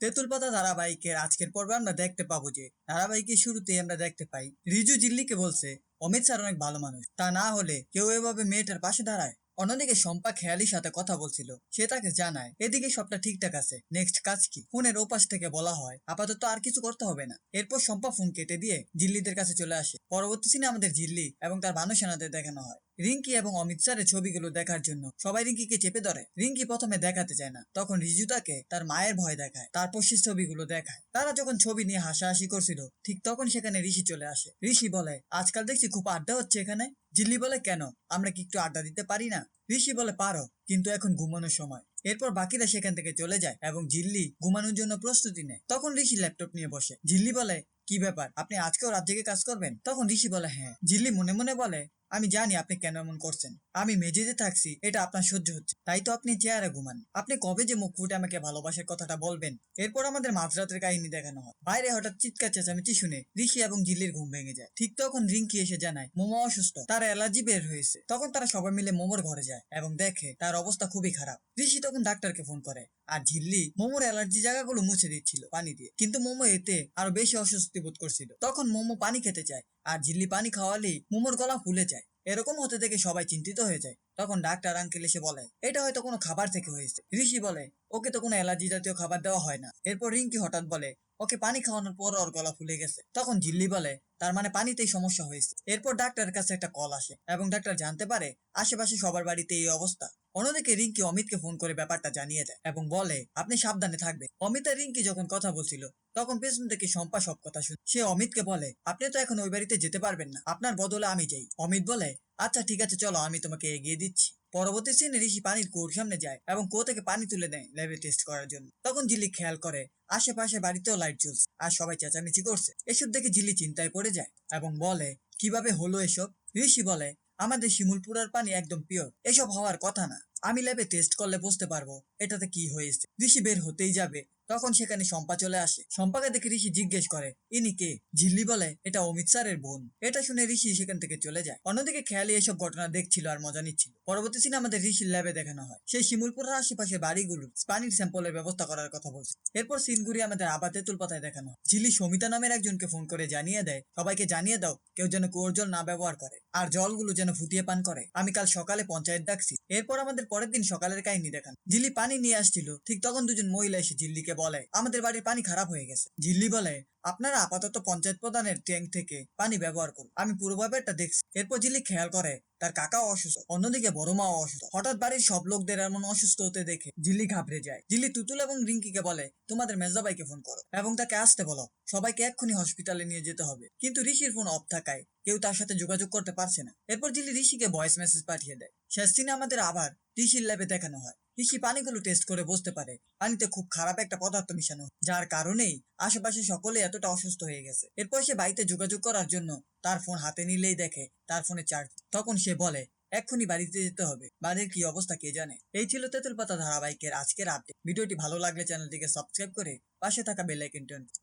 তেঁতুল পাতা ধারাবাহিকের আজকের পর্বে আমরা দেখতে পাবো যে ধারাবাহিকের শুরুতেই আমরা দেখতে পাই রিজু জিল্লিকে বলছে অমিত স্যার অনেক ভালো মানুষ, তা না হলে কেউ এভাবে মেয়েটার পাশে দাঁড়ায়। অন্যদিকে শম্পা খেয়ালির সাথে কথা বলছিল, সে তাকে জানায় এদিকে সবটা ঠিকঠাক আছে, নেক্সট কাজ কি। ফোনের ওপাশ থেকে বলা হয় আপাতত আর কিছু করতে হবে না। এরপর শম্পা ফোন কেটে দিয়ে জিল্লিদের কাছে চলে আসে। পরবর্তী সিনে আমাদের জিল্লি এবং তার ভানুসেনাদের দেখানো হয়। রিঙ্কি এবং অমিত স্যারের ছবিগুলো দেখার জন্য সবাই রিঙ্কিকে চেপে ধরে। রিঙ্কি প্রথমে দেখাতে চায় না, তখন রিজু তাকে তার মায়ের ভয় দেখায়, তারপর সে ছবিগুলো দেখায়। তারা যখন ছবি নিয়ে হাসাহাসি করছিল ঠিক তখন সেখানে ঋষি চলে আসে। ঋষি বলে আজকাল দেখছি খুব আড্ডা হচ্ছে এখানে। জিল্লি বলে কেন, আমরা কি একটু আড্ডা দিতে পারি না? ঋষি বলে পারো, কিন্তু এখন ঘুমানোর সময়। এরপর বাকিরা সেখান থেকে চলে যায় এবং জিল্লি ঘুমানোর জন্য প্রস্তুতি নেয়। তখন ঋষি ল্যাপটপ নিয়ে বসে। জিল্লি বলে কি ব্যাপার, আপনি আজকেও রাত জেগে কাজ করবেন? তখন ঋষি বলে হ্যাঁ। জিল্লি মনে মনে বলে আমি জানি আপনি কেন এমন করছেন। আমি মেঝেতে থাকছি, এটা আপনার সহ্য হচ্ছে, তাই তো আপনি চেয়ারে ঘুমান। আপনি কবে যে মুখ ফুটে আমাকে ভালোবাসার কথাটা বলবেন? এরপর আমাদের মাঝরাতের কাহিনী দেখানো হয়। বাইরে হঠাৎ চিৎকার চেঁচামেচি শুনে ঋষি এবং জিল্লির ঘুম ভেঙে যায়। ঠিক তখন রিঙ্কি এসে জানায় মোমো অসুস্থ, তার অ্যালার্জি বের হয়েছে। তখন তারা সবাই মিলে মোমোর ঘরে যায় এবং দেখে তার অবস্থা খুবই খারাপ। ঋষি তখন ডাক্তারকে ফোন করে আর ঝিল্লি মোমোর অ্যালার্জি জায়গাগুলো মুছে দিচ্ছিল পানি দিয়ে, কিন্তু মোমো এতে আরো বেশি অস্বস্তি বোধ করছিল। তখন মোমো পানি খেতে চায় আর ঝিল্লি পানি খাওয়ালেই মোমোর গলা ফুলে যায়। এরকম হতে দেখে সবাই চিন্তিত হয়ে যায়। তখন ডাক্তার আঙ্কেল এসে বলে এটা হয়তো কোনো খাবার থেকে হয়েছে। ঋষি বলে ওকে তো কোনো অ্যালার্জি জাতীয় খাবার দেওয়া হয় না। এরপর রিঙ্কি হঠাৎ বলে ওকে পানি খাওয়ানোর পর ওর গলা ফুলে গেছে। তখন ঝিল্লি বলে তার মানে পানিতেই সমস্যা হয়েছে। এরপর ডাক্তারের কাছে একটা কল আসে এবং ডাক্তার জানতে পারে আশেপাশে সবার বাড়িতে এই অবস্থা। অন্যদিকে রিঙ্কি অমিতকে ফোন করে ব্যাপারটা জানিয়ে দেয় এবং বলে আপনি সাবধানে থাকবেন। অমিত আর রিঙ্কি যখন কথা বলছিল তখন পেছন থেকে শম্পা সব কথা শুনে সে অমিতকে বলে আপনি তো এখন ওই বাড়িতে যেতে পারবেন না, আপনার বদলে আমি যাই। অমিত বলে আচ্ছা ঠিক আছে চলো, আমি তোমাকে এগিয়ে দিচ্ছি। পরবর্তী সিনে ঋষি পানির কুয়োর সামনে যায় এবং কুয়ো থেকে পানি তুলে নেয় ল্যাবে টেস্ট করার জন্য। তখন জিল্লি খেয়াল করে আশেপাশে বাড়িতেও লাইট জ্বলছে আর সবাই চেঁচামেচি করছে। এসব দেখে জিল্লি চিন্তায় পড়ে যায় এবং বলে কিভাবে হলো এসব? ঋষি বলে আমাদের শিমুলপুরার পানি একদম পিওর, এসব হওয়ার কথা না। আমি ল্যাবে টেস্ট করলে বুঝতে পারবো এটাতে কি হয়েছে। ঋষি বের হতেই যাবে তখন সেখানে শম্পা চলে আসে। শম্পাকে দেখে ঋষি জিজ্ঞেস করে ইনি কে? ঝিল্লি বলে এটা অমিত স্যারের বোন। এটা শুনে ঋষি সেখান থেকে চলে যায়। অন্যদিকে খেয়ালি এসব ঘটনা দেখছিল আর মজা নিচ্ছিল। পরবর্তী সিনে আমাদের ঋষির ল্যাবে দেখানো হয় সেই শিমুলপুরের আশেপাশে বাড়িগুলোর পানির স্যাম্পলের ব্যবস্থা করার কথা বলছে। এরপর সিন ঘুরিয়ে আমাদের আবার তেঁতুল পাতায় দেখানো হয়। ঝিল্লি সমিতা নামের একজনকে ফোন করে জানিয়ে দেয় সবাইকে জানিয়ে দাও কেউ যেন কুয়োর জল না ব্যবহার করে আর জলগুলো যেন ফুটিয়ে পান করে। আমি কাল সকালে পঞ্চায়েত ডাকছি। এরপর আমাদের পরের দিন সকালের কাহিনী দেখান। ঝিল্লি পানি নিয়ে আসছিল ঠিক তখন দুজন মহিলা এসে ঝিল্লিকে বলে আমাদের বাড়ির পানি খারাপ হয়ে গেছে। ঝিল্লি বলে আপনারা আপাতত পঞ্চায়েত প্রধানের ট্যাঙ্ক থেকে পানি ব্যবহার করুন, আমি পুরো ব্যাপারটা দেখছি। এরপর ঝিল্লি খেয়াল করে তার কাকাও অসুস্থ, অন্যদিকে বড় মাও অসুস্থ। হঠাৎ বাড়ির সব লোকদের এমন অসুস্থ হতে দেখে ঝিল্লি ঘাবড়ে যায়। ঝিল্লি তুতুল এবং রিঙ্কিকে বলে তোমাদের মেজদাবাইকে ফোন করো এবং তাকে আসতে বলো, সবাইকে এক্ষুনি হসপিটালে নিয়ে যেতে হবে। কিন্তু ঋষির ফোন অফ থাকায় কেউ তার সাথে যোগাযোগ করতে পারছে না। এরপর ঝিল্লি ঋষিকে ভয়েস মেসেজ পাঠিয়ে দেয়। শেষ দিনে আমাদের আবার ঋষির ল্যাবে দেখানো হয় ঋষি পানিগুলো টেস্ট করে বুঝতে পারে পানিতে খুব খারাপ একটা পদার্থ মিশানো, যার কারণেই আশেপাশে সকলে এতটা অসুস্থ হয়ে গেছে। এরপর সে বাড়িতে যোগাযোগ করার জন্য তার ফোন হাতে নিলেই দেখে তার ফোনে চার্জ। তখন সে বলে এক্ষুনি বাড়িতে যেতে হবে, বাড়ির কি অবস্থা কে জানে। এই ছিল তেঁতুল পাতা ধারাবাহিকের আজকের আপডেট। ভিডিওটি ভালো লাগলে চ্যানেলটিকে সাবস্ক্রাইব করে পাশে থাকা বেল আইকনটি অন করুন।